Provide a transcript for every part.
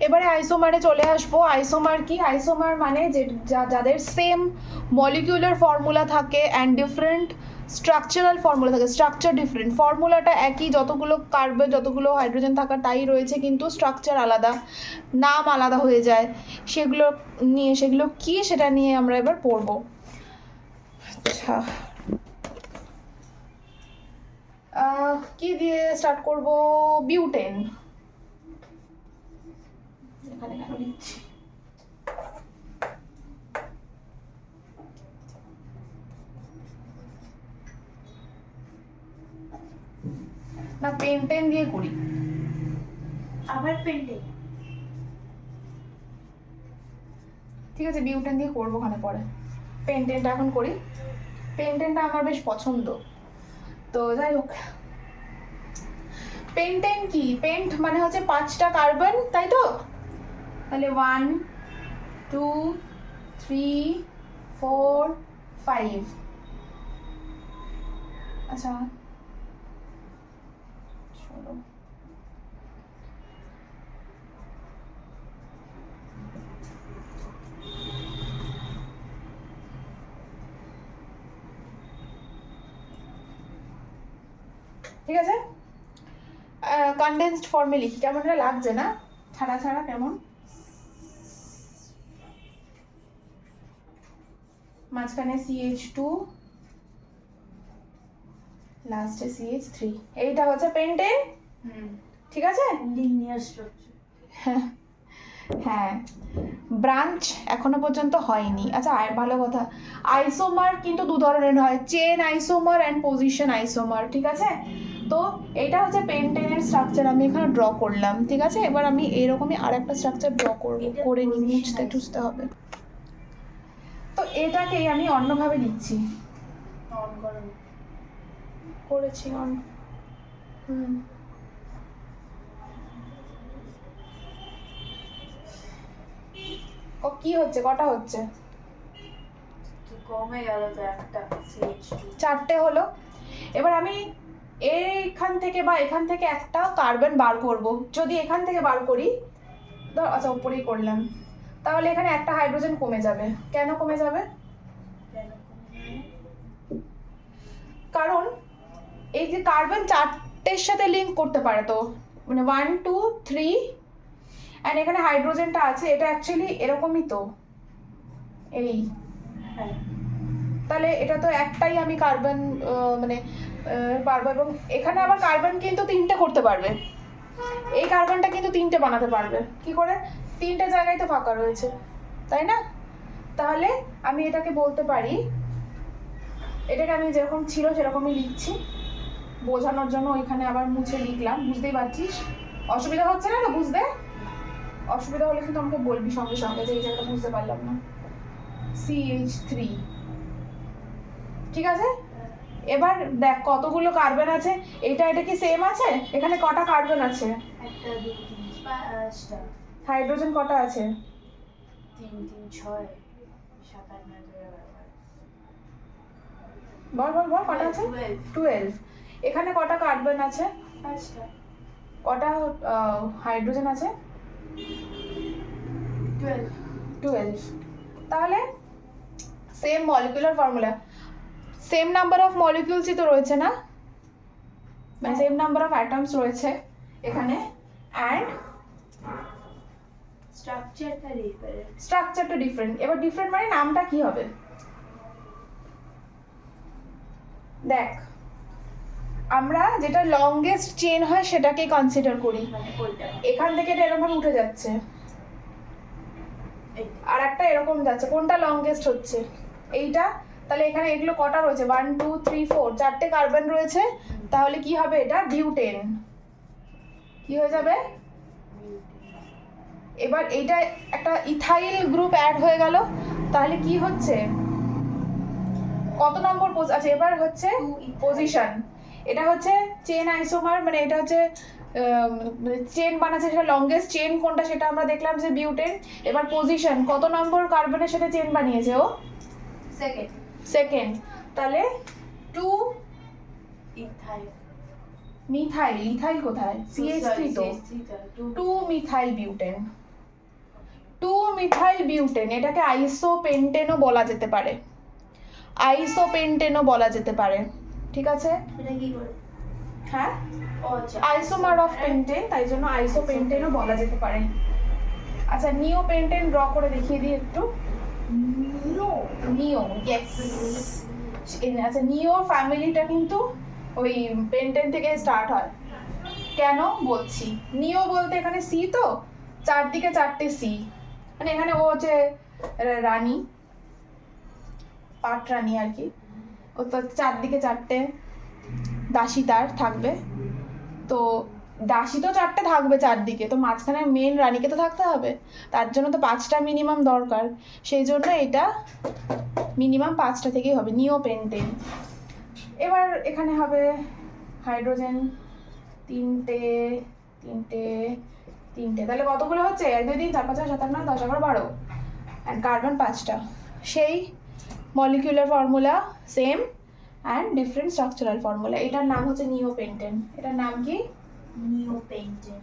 এবারে আইসোমারে চলে আসবো। আইসোমার কি? আইসোমার মানে যে যাদের সেম মলিকিউলার ফর্মুলা থাকে অ্যান্ড ডিফারেন্ট স্ট্রাকচারাল ফর্মুলা থাকে, স্ট্রাকচার ডিফারেন্ট, ফর্মুলাটা একই, যতগুলো কার্বন যতগুলো হাইড্রোজেন থাকা তাই রয়েছে, কিন্তু স্ট্রাকচার আলাদা, নাম আলাদা হয়ে যায়, সেগুলো কি সেটা নিয়ে আমরা এবার পড়বো। আচ্ছা, কি দিয়ে স্টার্ট করব? বিউটেন। এখানে কেন লিখছি? না, পেন্টেন দিয়ে করি। আবার পেন্টেন? ঠিক আছে, বিউটেন দিয়ে করবো ওখানে পরে। পেন্টেনটা এখন করি। পেন্টেনটা আমার বেশ পছন্দ। তো যাই হোক, পেন্টেন কি? পেন্ট মানে হচ্ছে 5টা কার্বন, তাই তো? তাহলে 1 2 3 4 5। আচ্ছা চলো, ঠিক আছে। কনডেন্সড ফর্মে লিখি। কেমন এটা লাগছে না? ছাড়া ছাড়া কেমন? মাঝখানে CH2, লাস্টে CH3। এইটা হচ্ছে পেন্টেন। ঠিক আছে। Linear structure. হ্যাঁ, ব্রাঞ্চ এখনো পর্যন্ত হয়নি। আচ্ছা, আর ভালো কথা, আইসোমার কিন্তু দু ধরনের হয়, chain isomer and position isomer. ঠিক আছে, তো এটা হচ্ছে পেন্টেনের স্ট্রাকচার আমি এখানে ড্র করলাম। ঠিক আছে, এবার আমি এরকমই আর একটা স্ট্রাকচার ড্র করবো, করে নিই, মুছতে টুছতে হবে। তো এটাকেই আমি অন্যভাবে লিখছি। অন করুন। করেছি অন। কি হচ্ছে? কটা হচ্ছে? কমে গেল তো একটা। চারটে হলো। এবার আমি এইখান থেকে বা এখান থেকে একটা কার্বন বার করব। যদি এখান থেকে বার করি, ধর, আচ্ছা উপরেই করলাম, তাহলে এখানে একটা হাইড্রোজেন কমে যাবে। কেন কমে যাবে? কারণ এই যে কার্বন চারটের সাথে লিঙ্ক করতে পারে, তো মানে 1 2 3, অ্যান্ড এখানে হাইড্রোজেনটা আছে, এটা অ্যাকচুয়ালি এরকমই তো, এই। হ্যাঁ, তাহলে এটা তো একটাই আমি কার্বন মানে পারবো। এবং এখানে আবার কার্বন কিন্তু 3টে করতে পারবে, এই কার্বনটা কিন্তু 3টে বানাতে পারবে। কি করে? 3টে জায়গায় তো ফাঁকা রয়েছে, তাই না? তাহলে আমি এটাকে বলতে পারি, এটাকে আমি যেরকম ছিল সেরকমই লিখছি বোঝানোর জন্য, ওইখানে আবার মুছে লিখলাম। বুঝতেই পারছিস? অসুবিধা হচ্ছে না তো বুঝতে? অসুবিধা হলে কিন্তু আমাকে বলবি সঙ্গে সঙ্গে যে এই জায়গাটা বুঝতে পারলাম না। CH3। ঠিক আছে, এবার দেখ কতগুলো কার্বন আছে। এটা কি সেম আছে? এখানে কটা কার্বন আছে? একটা 2 3 5টা। হাইড্রোজেন কটা আছে? 3 3 6 7 8 9 বল বল বল, কটা আছে? 12। এখানে কটা কার্বন আছে? 5টা। কটা হাইড্রোজেন আছে? 12। তাহলে same molecular formula, same number of মলিকিউলসই তো রয়েছে না, মানে সেম নাম্বার অফ অ্যাটমস রয়েছে এখানে, অ্যান্ড স্ট্রাকচারটা ডিফারেন্ট। এবার ডিফারেন্ট মানে নামটা কি হবে? দেখ, আমরা যেটা লংগেস্ট চেন হয় সেটাকেই কনসিডার করি। এখান থেকে এটা এরকম ভাবে উঠে যাচ্ছে, আর একটা এরকম যাচ্ছে, কোনটা লংগেস্ট হচ্ছে? এইটা। তাহলে এখানে এগুলো কটা রয়েছে? 1 2 3 4, চারটে কার্বন রয়েছে। তাহলে কি হবে? এটা বিউটেন। কি হয়ে যাবে? এবার এইটা একটা ইথাইল গ্রুপ অ্যাড হয়ে গেল। তাহলে কি হচ্ছে? কত নম্বর আচ্ছা, এবার হচ্ছে পজিশন। এটা হচ্ছে চেন আইসোমার, মানে এটা হচ্ছে চেন বানাচ্ছে, সেটা লংগেস্ট চেন কোনটা সেটা আমরা দেখলাম যে বিউটেন। এবার পজিশন, কত নম্বর কার্বনের সাথে চেন বানিয়েছে ও? সেকেন্ড। তাহলে 2 ইথাইল। মিথাইল। ইথাইল কোথায়? CH3 তো। 2 মিথাইল বিউটেন। 2-মিথাইল বিউটেন, এটাকে আইসোপেন্টেনও বলা যেতে পারে, আইসোপেন্টেনও বলা যেতে পারে, ঠিক আছে? এটা কি করে? হ্যাঁ, ও আচ্ছা, আইসোমার অফ পেন্টেন, তাই জন্য আইসোপেন্টেনও বলা যেতে পারে। আচ্ছা, নিওপেন্টেন ড্র করে দেখিয়ে দিই একটু। নিও, ইয়েস। আচ্ছা, নিও ফ্যামিলিটা কিন্তু ওই পেন্টেন থেকে স্টার্ট হয়। কেন বলছি, নিও বলতে এখানে সি, তো চারদিকে চারটে সি, মানে এখানে ও হচ্ছে রানী, পাট রানী আর কি, ও তো চারদিকে চারটে দাসী তার থাকবে, তো দাসী তো চারটে থাকবে চারদিকে, তো মাঝখানে মেন রানীকে তো থাকতে হবে, তার জন্য তো 5টা মিনিমাম দরকার, সেই জন্য এটা মিনিমাম 5টা থেকেই হবে, নিওপেন্টেন। এবার এখানে হবে হাইড্রোজেন 3টে 3টে 3টে, তাহলে কতগুলো হচ্ছে? 1 2 3 4 5 6 7 8 9 10 11 12, অ্যান্ড কার্বন 5টা। সেই molecular formula same and different structural formula. এটার নাম হচ্ছে নিওপেন্টেন। এটার নাম কি? নিওপেন্টেন।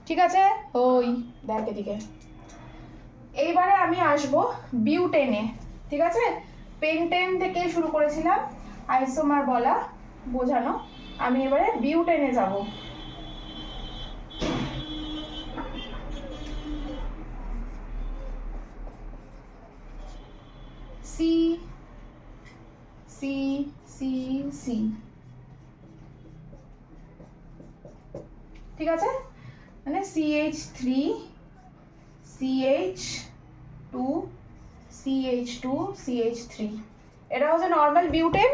ঠিক আছে, ওই দেখ এদিকে। এইবারে আমি আসবো বিউটেনে, ঠিক আছে? পেন্টেন থেকে শুরু করেছিলাম আইসোমার বলা বোঝানো, আমি এবারে বিউটেনে যাব। সি সি সি সি, ঠিক আছে? মানে CH3 CH2 CH2 CH3, এটা হচ্ছে নর্মাল বিউটেন।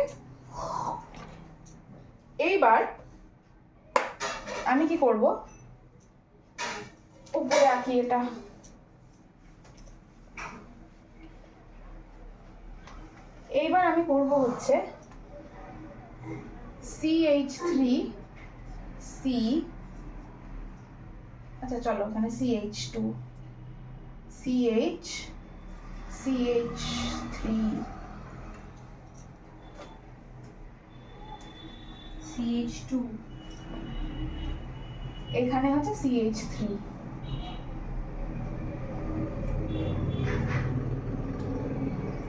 এইবার আমি কি করব, উপরে আঁকি এটা, এইবার আমি করব হচ্ছে CH3 C, আচ্ছা চলো এখানে CH2 CH CH3 CH2, এখানে হচ্ছে CH3,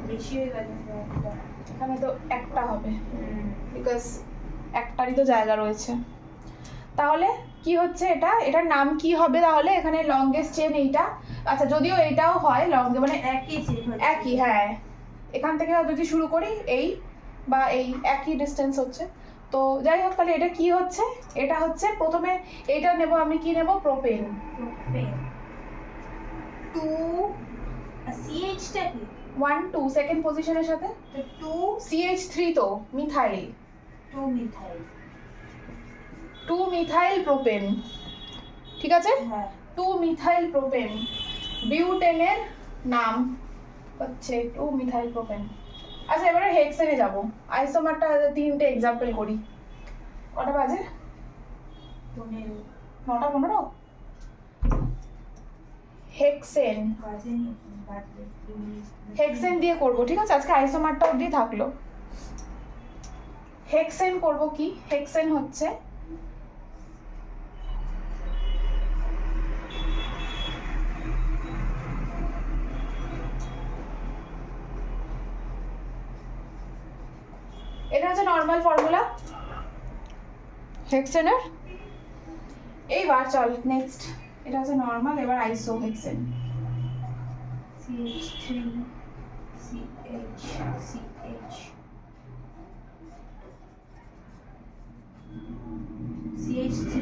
বেশি হয়ে গেল একটা। এখানে তো একটা হবে বিকজ একটারই তো জায়গা রয়েছে। তাহলে কি হচ্ছে এটা, এটার নাম কি হবে তাহলে? এখানে লংগেস্ট চেন এইটা, আচ্ছা যদিও এইটাও হয় লং, মানে একই চেন হচ্ছে। একই, হ্যাঁ, এখান থেকে যদি শুরু করি এই বা এই একই ডিস্টেন্স হচ্ছে, তো যাই হোক, তাহলে এটা কি হচ্ছে? এটা হচ্ছে প্রথমে এইটা নেব আমি, কি নেব? প্রোপেন। প্রোপেন 2 CH টা কি? 1 2 সেকেন্ড পজিশনের সাথে, তো CH3 তো মিথাইল, 2 মিথাইল। 2 মিথাইল প্রোপেন, ঠিক আছে? হ্যাঁ, 2 মিথাইল প্রোপেন, বিউটেনের নাম হচ্ছে 2 মিথাইল প্রোপেন। আচ্ছা এবারে হেক্সেনে যাব, আইসোমারটা 3টে এক্সাম্পল করি। কটা বাজে? 15 9টা 15। হেক্সেন, বাজেনি, বাজবে। হেক্সেন দিয়ে করব, ঠিক আছে? আজকে আইসোমারটা অবধি থাকলো। হেক্সেন করব কি? হেক্সেন হচ্ছে এটা হচ্ছে নর্মাল ফর্মুলা হেক্সেনের। এইবার চল নেক্সট, এটা হচ্ছে নর্মাল, এবার আইসো hexane. CH3 CH CH CH3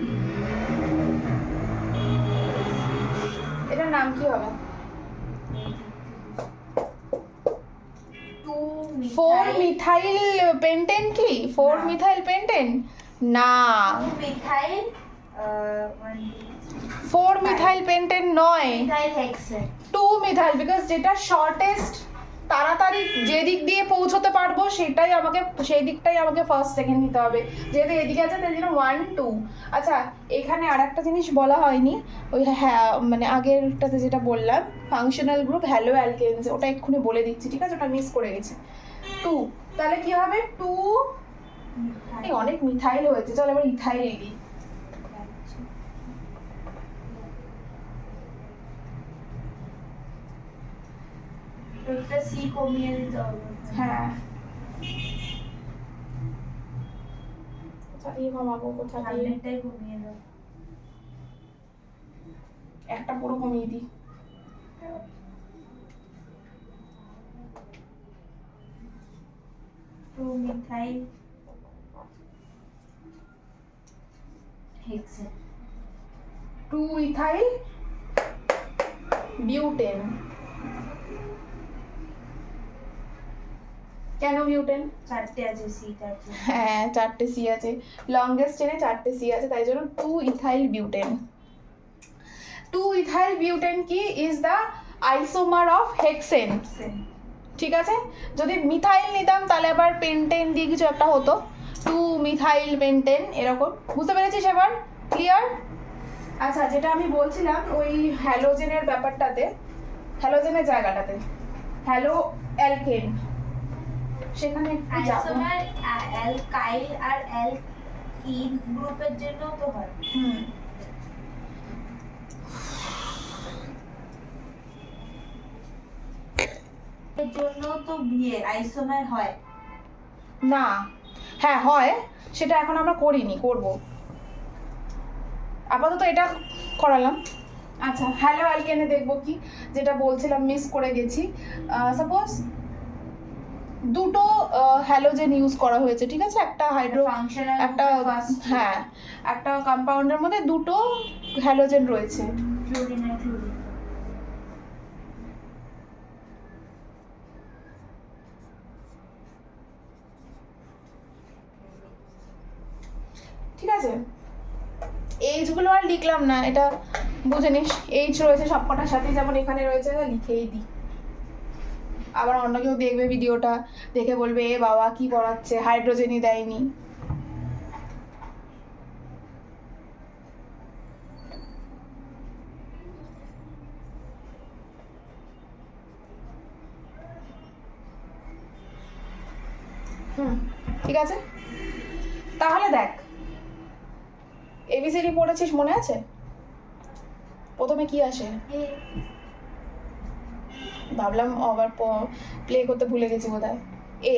এটার নাম কি হবে? 4 মিথাইল পেন্টেন কি? 4 না। মিথাইল পেন্টেন না, 2 মিথাইল 4 মিথাইল পেন্টেন নয়, মিথাইল হেক্সেন। 2 মিথাইল, বিকজ যেটা শর্টেস্ট, তাড়াতাড়ি যে দিক দিয়ে পৌঁছতে পারবো সেটাই আমাকে, সেই দিকটাই আমাকে ফার্স্ট সেকেন্ড নিতে হবে, যেহেতু এদিকে আছে তাই জন্য 1 2। আচ্ছা এখানে আর একটা জিনিস বলা হয়নি, ওই হ্যাঁ মানে আগেরটাতে যেটা বললাম ফাংশনাল গ্রুপ হ্যালো অ্যালকেনস, ওটা এক্ষুনি বলে দিচ্ছি, ঠিক আছে? ওটা মিস করে গেছি। 2, তাহলে কি হবে? 2, এই অনেক মিথাইল হয়েছে, চল এবার ইথাইল দিই। একটা সি কমিয়ে দিতে হবে। হ্যাঁ, কোথা দিয়ে কমাবো, কোথা দিয়ে? সামনেরটাই কমিয়ে দাও। একটা পুরো কমিয়ে দিই। Two methyl hexane. 2 ethyl butane. কেন বিউটেন? চারটে আছে সি তার জন্য। হ্যাঁ, 4টে সি আছে, লংগেস্ট চেনে 4টে সি আছে, তাই জন্য 2 ইথাইল বিউটেন। 2 ইথাইল বিউটেন কি is the isomer of hexane. Hexane. ঠিক আছে, যদি মিথাইল নিতাম তাহলে আবার পেন্টেন দিয়ে কিছু একটা হতো, 2 মিথাইল পেন্টেন এরকম। বুঝতে পেরেছিস এবার? ক্লিয়ার? আচ্ছা, যেটা আমি বলছিলাম ওই হ্যালোজেনের ব্যাপারটাতে, হ্যালোজেনের জায়গাটাতে, হ্যালো অ্যালকেন, সেখানে একটু যাবো। আইসোমার অ্যালকাইল আর অ্যালকিন গ্রুপের জন্য তো হয়। হুম, এর জন্য তো বিয়ে আইসোমার হয়। না, হ্যাঁ হয়, সেটা এখন আমরা করিনি, করব। আপাতত এটা করালাম। আচ্ছা, হ্যালো অ্যালকেনে দেখবো কি, যেটা বলছিলাম মিস করে গেছি। সাপোজ দুটো হ্যালোজেন ইউজ করা হয়েছে, ঠিক আছে, একটা হাইড্রো, ফাংশনাল একটা, হ্যাঁ, একটা কম্পাউন্ডের মধ্যে দুটো হ্যালোজেন রয়েছে। ক্লোরিন আর ক্লোরিন। ঠিক আছে, এইচগুলো আর লিখলাম না, এটা বুঝে নিস। এইচ রয়েছে সবকটার সাথে, যেমন এখানে রয়েছে, লিখেই দিই। আবার অন্য কেউ দেখবে ভিডিওটা, দেখে বলবে এ বাবা কি পড়াচ্ছে, হাইড্রোজেনই দেয়নি। হুম, ঠিক আছে, তাহলে দেখ, এবিসিডি পড়েছিস, মনে আছে? প্রথমে কি আসে? ভাবলাম আবার প্লে করতে ভুলে গেছি বোধহয়। এ,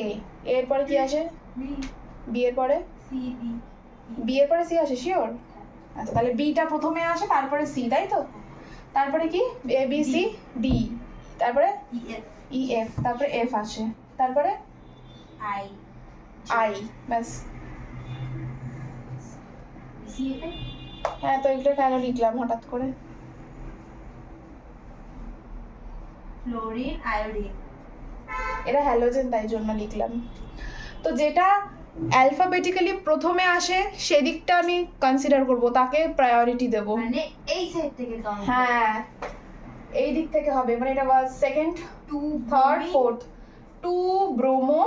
এর পরে কি আসে? বি এর পরে? C B. বি এর পরে সি আসে, শিওর? আচ্ছা, তাহলে বিটা প্রথমে আসে, তারপরে সি, তাই তো? তারপরে কি? এ বি সি ডি, তারপরে ইএফ ই এফ, তারপরে এফ আসে, তারপরে আই আই, ব্যাস। C F. হ্যাঁ, তো এটা কেন লিখলাম হঠাৎ করে? Fluorine iodine. এটা হ্যালোজেন, তাই জন্য লিখলাম। তো যেটা অ্যালফাবেটিক্যালি প্রথমে আসে সেদিকটা আমি কনসিডার করব, তাকে প্রায়োরিটি দেব। মানে এই সাইড থেকে কাউন্ট। হ্যাঁ, এই দিক থেকে হবে, মানে এটা was second, 2 third, fourth. 2 bromo,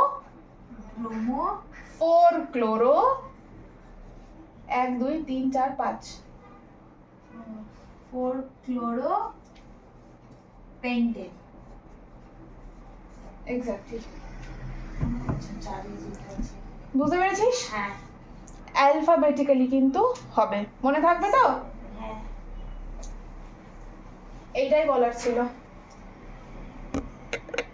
bromo, 4 chloro, 1 2 3 4 5, 4 chloro pentane. Exactly. আচ্ছা, চারে যেটা আছে। বুঝতে পেরেছিস? হ্যাঁ অ্যালফাবেটিক্যালি কিন্তু হবে, মনে থাকবে তো? হ্যাঁ। এইটাই বলার ছিল।